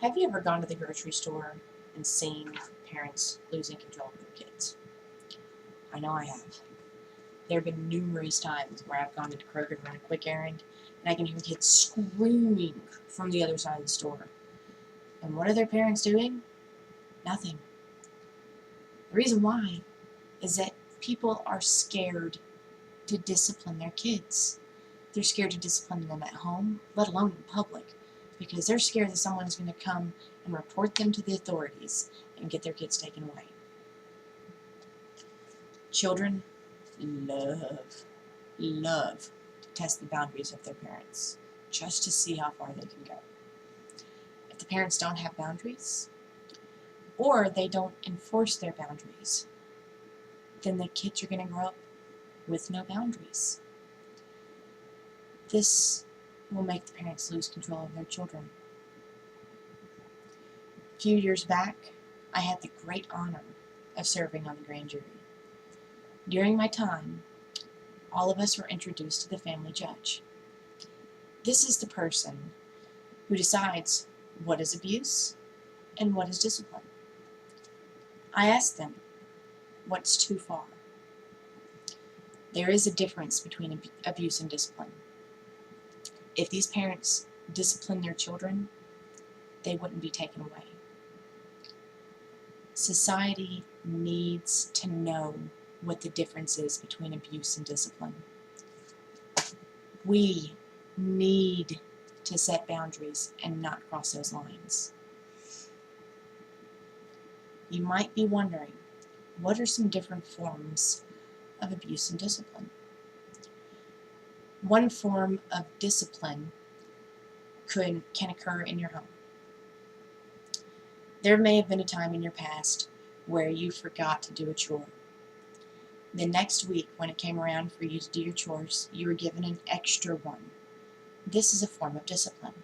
Have you ever gone to the grocery store and seen parents losing control of their kids? I know I have. There have been numerous times where I've gone into Kroger to run a quick errand, and I can hear kids screaming from the other side of the store. And what are their parents doing? Nothing. The reason why is that people are scared to discipline their kids. They're scared to discipline them at home, let alone in public, because they're scared that someone's going to come and report them to the authorities and get their kids taken away. Children love to test the boundaries of their parents, just to see how far they can go. If the parents don't have boundaries, or they don't enforce their boundaries, then the kids are going to grow up with no boundaries. This will make the parents lose control of their children. A few years back, I had the great honor of serving on the grand jury. During my time, all of us were introduced to the family judge. This is the person who decides what is abuse and what is discipline. I asked them, what's too far? There is a difference between abuse and discipline. If these parents discipline their children, they wouldn't be taken away. Society needs to know what the difference is between abuse and discipline. We need to set boundaries and not cross those lines. You might be wondering, what are some different forms of abuse and discipline? One form of discipline can occur in your home. There may have been a time in your past where you forgot to do a chore. The next week, when it came around for you to do your chores, you were given an extra one. This is a form of discipline.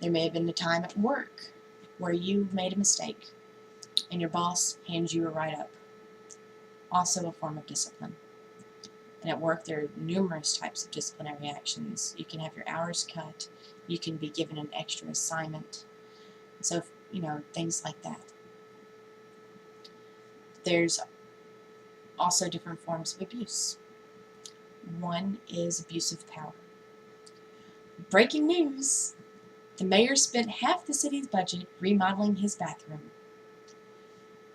There may have been a time at work where you made a mistake and your boss hands you a write-up. Also a form of discipline. And at work, there are numerous types of disciplinary actions. You can have your hours cut. You can be given an extra assignment. So, things like that. There's also different forms of abuse. One is abuse of power. Breaking news! The mayor spent half the city's budget remodeling his bathroom.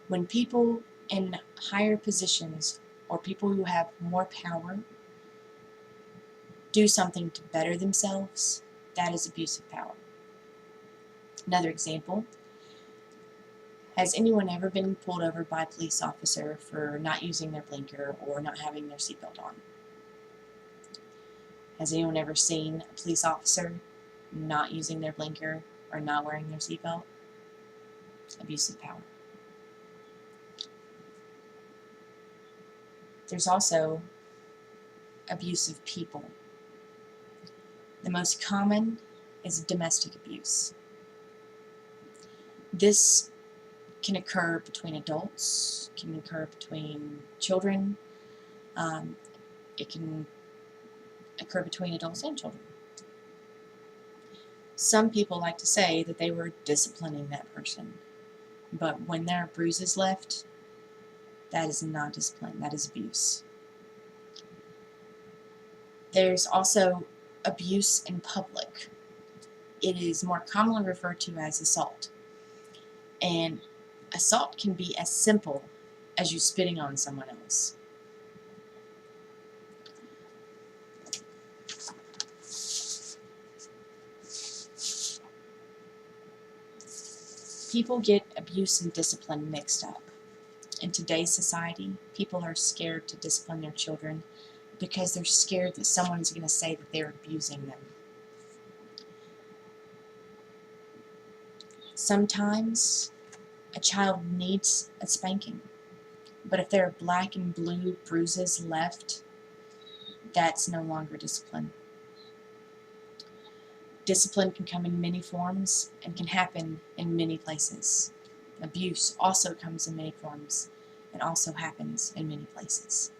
When people in higher positions or people who have more power do something to better themselves, that is abuse of power. Another example, has anyone ever been pulled over by a police officer for not using their blinker or not having their seatbelt on? Has anyone ever seen a police officer not using their blinker or not wearing their seatbelt? Abuse of power. There's also abuse of people. The most common is domestic abuse. This can occur between adults, can occur between children, it can occur between adults and children. Some people like to say that they were disciplining that person, but when there are bruises left, that is not discipline, that is abuse. There's also abuse in public. It is more commonly referred to as assault. And assault can be as simple as you spitting on someone else. People get abuse and discipline mixed up. In today's society, people are scared to discipline their children because they're scared that someone's going to say that they're abusing them. Sometimes a child needs a spanking, but if there are black and blue bruises left, that's no longer discipline. Discipline can come in many forms and can happen in many places. Abuse also comes in many forms and also happens in many places.